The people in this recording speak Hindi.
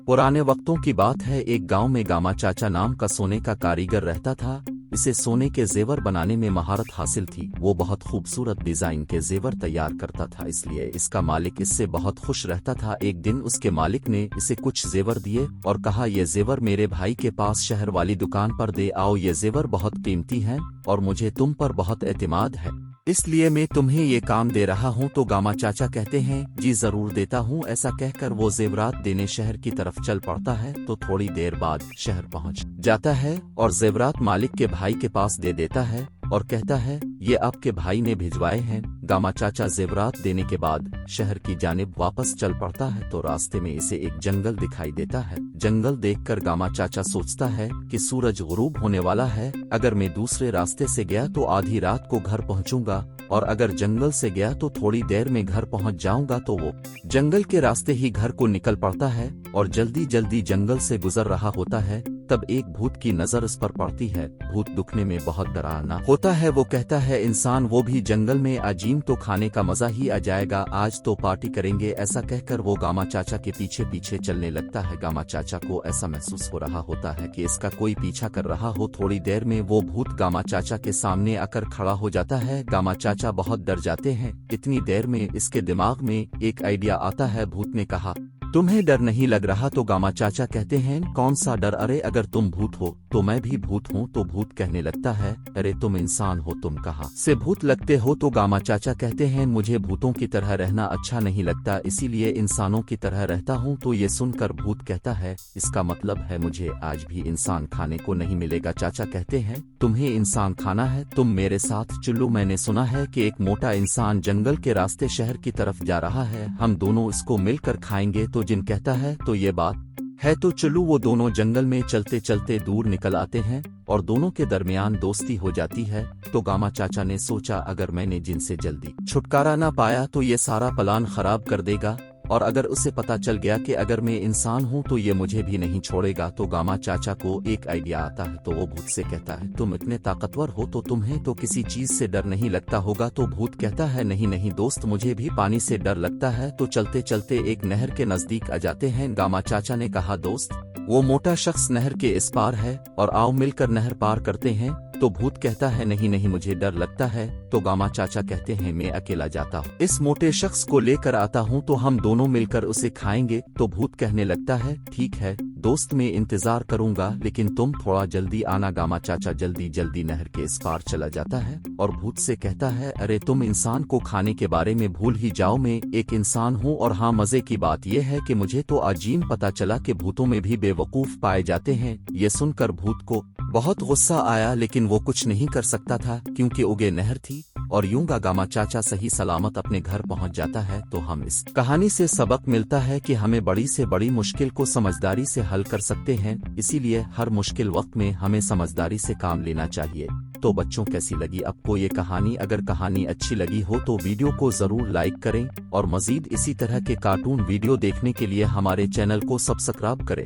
पुराने वक्तों की बात है। एक गांव में गामा चाचा नाम का सोने का कारीगर रहता था। इसे सोने के जेवर बनाने में महारत हासिल थी। वो बहुत खूबसूरत डिजाइन के जेवर तैयार करता था, इसलिए इसका मालिक इससे बहुत खुश रहता था। एक दिन उसके मालिक ने इसे कुछ जेवर दिए और कहा, ये जेवर मेरे भाई के पास शहर वाली दुकान पर दे आओ। ये जेवर बहुत कीमती हैं और मुझे तुम पर बहुत एतमाद है, इसलिए मैं तुम्हें ये काम दे रहा हूँ। तो गामा चाचा कहते हैं, जी जरूर देता हूँ। ऐसा कहकर वो जेवरात देने शहर की तरफ चल पड़ता है। तो थोड़ी देर बाद शहर पहुँच जाता है और जेवरात मालिक के भाई के पास दे देता है और कहता है, ये आपके भाई ने भिजवाए हैं। गामा चाचा जेवरात देने के बाद शहर की जानिब वापस चल पड़ता है। तो रास्ते में इसे एक जंगल दिखाई देता है। जंगल देखकर गामा चाचा सोचता है कि सूरज गुरूब होने वाला है। अगर मैं दूसरे रास्ते से गया तो आधी रात को घर पहुंचूंगा, और अगर जंगल से गया तो थोड़ी देर में घर पहुंच जाऊंगा। तो वो जंगल के रास्ते ही घर को निकल पड़ता है और जल्दी जल्दी जंगल से गुजर रहा होता है। तब एक भूत की नजर इस पर पड़ती है। भूत दिखने में बहुत डरावना होता है। वो कहता है, इंसान वो भी जंगल में, अजीम तो खाने का मजा ही आ जाएगा, आज तो पार्टी करेंगे। ऐसा कहकर वो गामा चाचा के पीछे पीछे चलने लगता है। गामा चाचा को ऐसा महसूस हो रहा होता है कि इसका कोई पीछा कर रहा हो। थोड़ी देर में वो भूत गामा चाचा के सामने आकर खड़ा हो जाता है। गामा चाचा बहुत डर जाते हैं। इतनी देर में इसके दिमाग में एक आइडिया आता है। भूत ने कहा, तुम्हें डर नहीं लग रहा? तो गामा चाचा कहते हैं, कौन सा डर? अरे अगर तुम भूत हो तो मैं भी भूत हूँ। तो भूत कहने लगता है, अरे तुम इंसान हो, तुम कहाँ से भूत लगते हो? तो गामा चाचा कहते हैं, मुझे भूतों की तरह रहना अच्छा नहीं लगता, इसीलिए इंसानों की तरह रहता हूँ। तो ये सुनकर भूत कहता है, इसका मतलब है मुझे आज भी इंसान खाने को नहीं मिलेगा। चाचा कहते हैं, तुम्हें इंसान खाना है? तुम मेरे साथ चलो। मैंने सुना है कि एक मोटा इंसान जंगल के रास्ते शहर की तरफ जा रहा है, हम दोनों इसको मिलकर खाएंगे। तो जिन कहता है, तो ये बात है तो चलो। वो दोनों जंगल में चलते चलते दूर निकल आते हैं और दोनों के दरमियान दोस्ती हो जाती है। तो गामा चाचा ने सोचा, अगर मैंने जिनसे जल्दी छुटकारा ना पाया तो ये सारा प्लान खराब कर देगा, और अगर उसे पता चल गया कि अगर मैं इंसान हूँ तो ये मुझे भी नहीं छोड़ेगा। तो गामा चाचा को एक आइडिया आता है। तो वो भूत से कहता है, तुम इतने ताकतवर हो तो तुम्हें तो किसी चीज से डर नहीं लगता होगा। तो भूत कहता है, नहीं नहीं दोस्त, मुझे भी पानी से डर लगता है। तो चलते चलते एक नहर के नजदीक आ जाते हैं। गामा चाचा ने कहा, दोस्त वो मोटा शख्स नहर के इस पार है और आओ मिलकर नहर पार करते हैं। तो भूत कहता है, नहीं नहीं मुझे डर लगता है। तो गामा चाचा कहते हैं, मैं अकेला जाता हूँ, इस मोटे शख्स को लेकर आता हूँ, तो हम दोनों मिलकर उसे खाएंगे। तो भूत कहने लगता है, ठीक है दोस्त, मैं इंतजार करूंगा, लेकिन तुम थोड़ा जल्दी आना। गामा चाचा जल्दी जल्दी नहर के इस पार चला जाता है और भूत से कहता है, अरे तुम इंसान को खाने के बारे में भूल ही जाओ, मैं एक इंसान हूँ। और हाँ, मजे की बात यह है कि मुझे तो अजीम पता चला कि भूतों में भी बेवकूफ पाए जाते हैं। ये सुनकर भूत को बहुत गुस्सा आया, लेकिन वो कुछ नहीं कर सकता था क्योंकि उगे नहर थी। और यूं गामा चाचा सही सलामत अपने घर पहुंच जाता है। तो हम इस कहानी से सबक मिलता है कि हमें बड़ी से बड़ी मुश्किल को समझदारी से हल कर सकते हैं, इसीलिए हर मुश्किल वक्त में हमें समझदारी से काम लेना चाहिए। तो बच्चों, कैसी लगी आपको ये कहानी? अगर कहानी अच्छी लगी हो तो वीडियो को जरूर लाइक करें और मजीद इसी तरह के कार्टून वीडियो देखने के लिए हमारे चैनल को सब्सक्राइब करें।